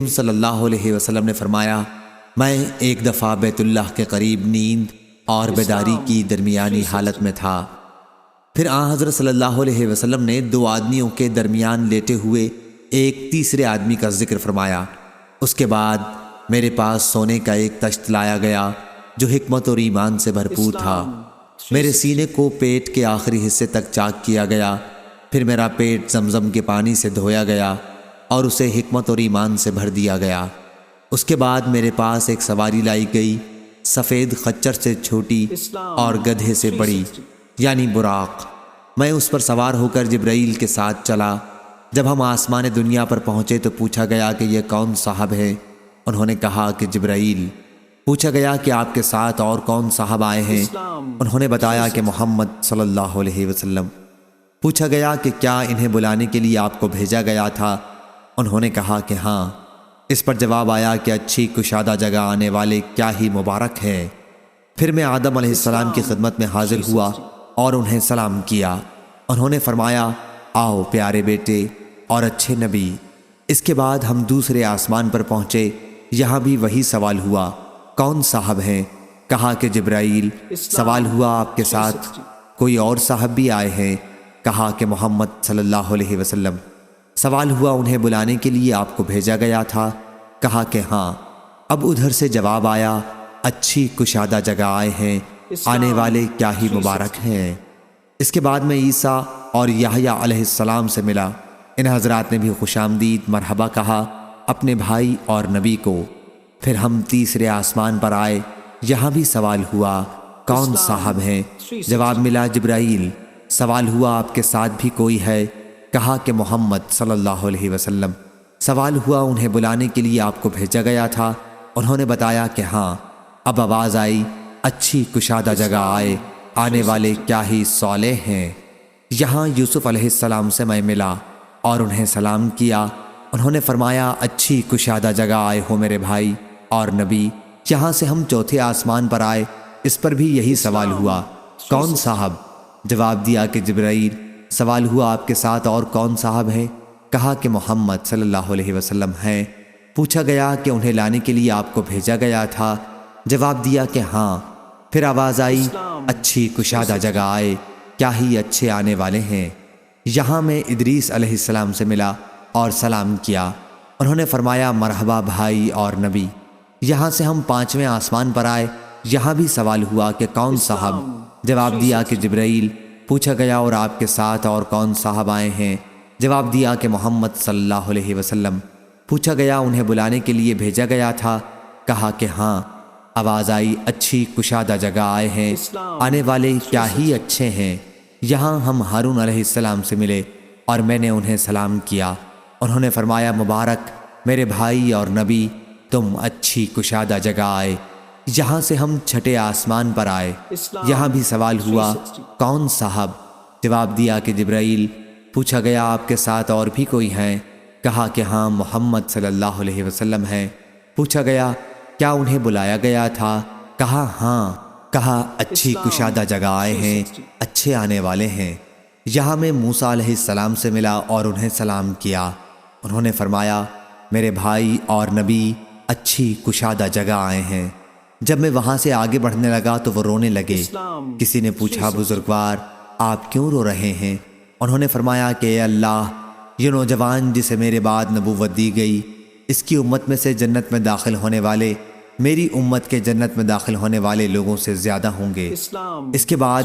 صلی اللہ علیہ وسلم نے فرمایا، میں ایک دفعہ بیت اللہ کے قریب نیند اور بیداری کی درمیانی حالت میں تھا۔ پھر آن حضرت صلی اللہ علیہ وسلم نے دو آدمیوں کے درمیان لیٹے ہوئے ایک تیسرے آدمی کا ذکر فرمایا۔ اس کے بعد میرے پاس سونے کا ایک تشت لایا گیا جو حکمت اور ایمان سے بھرپور تھا۔ میرے سینے کو پیٹ کے آخری حصے تک چاک کیا گیا، پھر میرا پیٹ زمزم کے پانی سے دھویا گیا اور اسے حکمت اور ایمان سے بھر دیا گیا۔ اس کے بعد میرے پاس ایک سواری لائی گئی، سفید خچر سے چھوٹی اور گدھے سے بڑی، یعنی براق۔ میں اس پر سوار ہو کر جبرائیل کے ساتھ چلا۔ جب ہم آسمان دنیا پر پہنچے تو پوچھا گیا کہ یہ کون صاحب ہے؟ انہوں نے کہا کہ جبرائیل۔ پوچھا گیا کہ آپ کے ساتھ اور کون صاحب آئے ہیں؟ انہوں نے بتایا کہ محمد صلی اللہ علیہ وسلم۔ پوچھا گیا کہ کیا انہیں بلانے کے لیے آپ کو بھیجا گیا تھا؟ انہوں نے کہا کہ ہاں۔ اس پر جواب آیا کہ اچھی کشادہ جگہ آنے والے کیا ہی مبارک ہے۔ پھر میں آدم علیہ السلام کی خدمت میں حاضر ہوا اور انہیں سلام کیا۔ انہوں نے فرمایا، آؤ پیارے بیٹے اور اچھے نبی۔ اس کے بعد ہم دوسرے آسمان پر پہنچے، یہاں بھی وہی سوال ہوا، کون صاحب ہیں؟ کہا کہ جبرائیل۔ سوال ہوا، آپ کے ساتھ کوئی اور صاحب بھی آئے ہیں؟ کہا کہ محمد صلی اللہ علیہ وسلم۔ سوال ہوا، انہیں بلانے کے لیے آپ کو بھیجا گیا تھا؟ کہا کہ ہاں۔ اب ادھر سے جواب آیا، اچھی کشادہ جگہ آئے ہیں، آنے والے کیا ہی مبارک ہیں۔ اس کے بعد میں عیسیٰ اور یحییٰ علیہ السلام سے ملا۔ ان حضرات نے بھی خوش آمدید مرحبا کہا اپنے بھائی اور نبی کو۔ پھر ہم تیسرے آسمان پر آئے، یہاں بھی سوال ہوا، کون صاحب ہیں؟ جواب ملا، جبرائیل۔ سوال ہوا، آپ کے ساتھ بھی کوئی ہے؟ کہا کہ محمد صلی اللہ علیہ وسلم۔ سوال ہوا، انہیں بلانے کے لیے آپ کو بھیجا گیا تھا؟ انہوں نے بتایا کہ ہاں۔ اب آواز آئی، اچھی کشادہ جگہ آئے، آنے والے کیا ہی صالح ہیں۔ یہاں یوسف علیہ السلام سے میں ملا اور انہیں سلام کیا۔ انہوں نے فرمایا، اچھی کشادہ جگہ آئے ہو میرے بھائی اور نبی۔ یہاں سے ہم چوتھے آسمان پر آئے، اس پر بھی یہی سوال ہوا، کون صاحب؟ جواب دیا کہ جبرائیل۔ سوال ہوا، آپ کے ساتھ اور کون صاحب ہیں؟ کہا کہ محمد صلی اللہ علیہ وسلم ہیں۔ پوچھا گیا کہ انہیں لانے کے لیے آپ کو بھیجا گیا تھا؟ جواب دیا کہ ہاں۔ پھر آواز آئی، اچھی کشادہ جگہ آئے، کیا ہی اچھے آنے والے ہیں۔ یہاں میں ادریس علیہ السلام سے ملا اور سلام کیا۔ انہوں نے فرمایا، مرحبا بھائی اور نبی۔ یہاں سے ہم پانچویں آسمان پر آئے، یہاں بھی سوال ہوا کہ کون صاحب؟ جواب دیا کہ جبرائیل۔ پوچھا گیا، اور آپ کے ساتھ اور کون صاحب آئے ہیں؟ جواب دیا کہ محمد صلی اللہ علیہ وسلم۔ پوچھا گیا، انہیں بلانے کے لیے بھیجا گیا تھا؟ کہا کہ ہاں۔ آواز آئی، اچھی کشادہ جگہ آئے ہیں، آنے والے کیا ہی اچھے ہیں۔ یہاں ہم ہارون علیہ السلام سے ملے اور میں نے انہیں سلام کیا۔ انہوں نے فرمایا، مبارک میرے بھائی اور نبی، تم اچھی کشادہ جگہ آئے۔ یہاں سے ہم چھٹے آسمان پر آئے، یہاں بھی سوال ہوا، کون صاحب؟ جواب دیا کہ جبرائیل۔ پوچھا گیا، آپ کے ساتھ اور بھی کوئی ہیں؟ کہا کہ ہاں، محمد صلی اللہ علیہ وسلم ہیں۔ پوچھا گیا، کیا انہیں بلایا گیا تھا؟ کہا ہاں۔ کہا، اچھی کشادہ جگہ آئے ہیں، اچھے آنے والے ہیں۔ یہاں میں موسیٰ علیہ السلام سے ملا اور انہیں سلام کیا۔ انہوں نے فرمایا، میرے بھائی اور نبی، اچھی کشادہ جگہ آئے ہیں۔ جب میں وہاں سے آگے بڑھنے لگا تو وہ رونے لگے۔ کسی نے پوچھا، بزرگوار آپ کیوں رو رہے ہیں؟ انہوں نے فرمایا کہ اے اللہ، یہ نوجوان جسے میرے بعد نبوت دی گئی، اس کی امت میں سے جنت میں داخل ہونے والے میری امت کے جنت میں داخل ہونے والے لوگوں سے زیادہ ہوں گے۔ اس کے بعد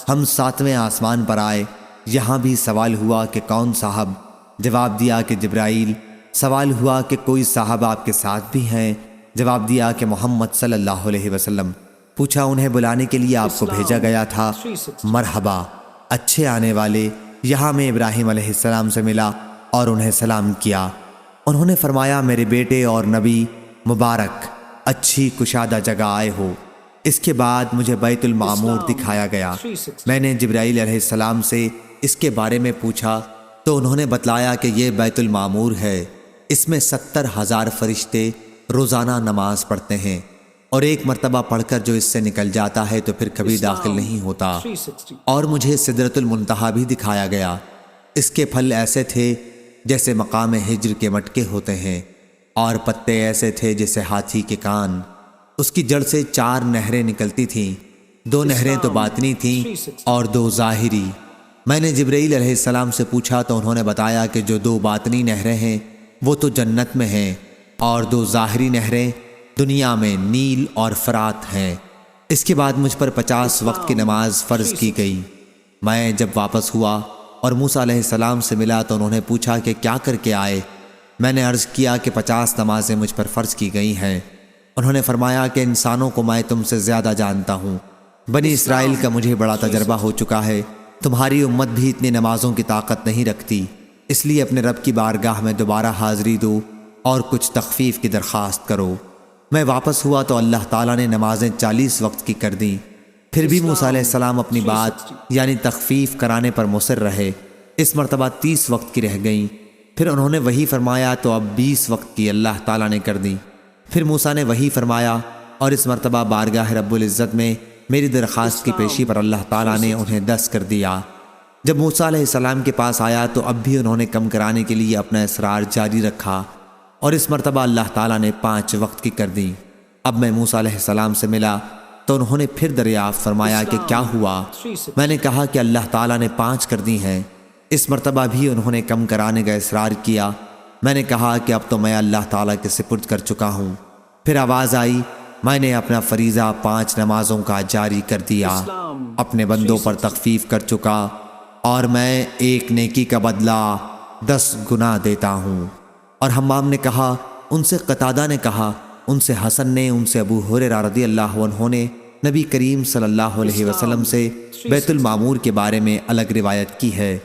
ہم ساتویں آسمان پر آئے، یہاں بھی سوال ہوا کہ کون صاحب؟ جواب دیا کہ جبرائیل۔ سوال ہوا کہ کوئی صاحب آپ کے ساتھ بھی ہیں؟ جواب دیا کہ محمد صلی اللہ علیہ وسلم۔ پوچھا، انہیں بلانے کے لیے آپ کو بھیجا گیا تھا؟ مرحبا اچھے آنے والے۔ یہاں میں ابراہیم علیہ السلام سے ملا اور انہیں سلام کیا۔ انہوں نے فرمایا، میرے بیٹے اور نبی، مبارک اچھی کشادہ جگہ آئے ہو۔ اس کے بعد مجھے بیت المعمور دکھایا گیا۔ میں نے جبرائیل علیہ السلام سے اس کے بارے میں پوچھا تو انہوں نے بتلایا کہ یہ بیت المعمور ہے، اس میں 70,000 فرشتے روزانہ نماز پڑھتے ہیں، اور ایک مرتبہ پڑھ کر جو اس سے نکل جاتا ہے تو پھر کبھی داخل نہیں ہوتا۔ اور مجھے سدرۃ المنتہا بھی دکھایا گیا، اس کے پھل ایسے تھے جیسے مقام ہجر کے مٹکے ہوتے ہیں، اور پتے ایسے تھے جیسے ہاتھی کے کان۔ اس کی جڑ سے 4 نہریں نکلتی تھیں، 2 نہریں تو باطنی تھیں اور 2 ظاہری۔ میں نے جبرائیل علیہ السلام سے پوچھا تو انہوں نے بتایا کہ جو 2 باطنی نہریں ہیں وہ تو جنت میں ہیں، اور 2 ظاہری نہریں دنیا میں نیل اور فرات ہیں۔ اس کے بعد مجھ پر 50 وقت کی نماز فرض کی گئی۔ میں جب واپس ہوا اور موسیٰ علیہ السلام سے ملا تو انہوں نے پوچھا کہ کیا کر کے آئے؟ میں نے عرض کیا کہ 50 نمازیں مجھ پر فرض کی گئی ہیں۔ انہوں نے فرمایا کہ انسانوں کو میں تم سے زیادہ جانتا ہوں، بنی اسرائیل کا مجھے بڑا تجربہ ہو چکا ہے، تمہاری امت بھی اتنی نمازوں کی طاقت نہیں رکھتی، اس لیے اپنے رب کی بارگاہ میں دوبارہ حاضری دو اور کچھ تخفیف کی درخواست کرو۔ میں واپس ہوا تو اللہ تعالیٰ نے نمازیں 40 وقت کی کر دیں۔ پھر بھی موسیٰ علیہ السلام اپنی بات یعنی تخفیف کرانے پر مصر رہے۔ اس مرتبہ 30 وقت کی رہ گئیں۔ پھر انہوں نے وہی فرمایا تو اب 20 وقت کی اللہ تعالیٰ نے کر دی۔ پھر موسیٰ نے وہی فرمایا اور اس مرتبہ بارگاہ رب العزت میں میری درخواست کی پیشی پر اللہ تعالیٰ نے انہیں 10 کر دیا۔ جب موسیٰ علیہ السلام کے پاس آیا تو اب بھی انہوں نے کم کرانے کے لیے اپنا اصرار جاری رکھا اور اس مرتبہ اللہ تعالیٰ نے 5 وقت کی کر دی۔ اب میں موسیٰ علیہ السلام سے ملا تو انہوں نے پھر دریافت فرمایا کہ کیا ہوا؟ میں نے کہا کہ اللہ تعالیٰ نے 5 کر دی ہیں۔ اس مرتبہ بھی انہوں نے کم کرانے کا اصرار کیا۔ میں نے کہا کہ اب تو میں اللہ تعالیٰ کے سپرد کر چکا ہوں۔ پھر آواز آئی، میں نے اپنا فریضہ 5 نمازوں کا جاری کر دیا، اپنے بندوں پر تخفیف کر چکا، اور میں ایک نیکی کا بدلہ 10 گنا دیتا ہوں۔ اور حمام نے کہا، ان سے قتادہ نے کہا، ان سے حسن نے، ان سے ابو ہریرہ رضی اللہ عنہ نے نبی کریم صلی اللہ علیہ وسلم سے بیت المعمور کے بارے میں الگ روایت کی ہے۔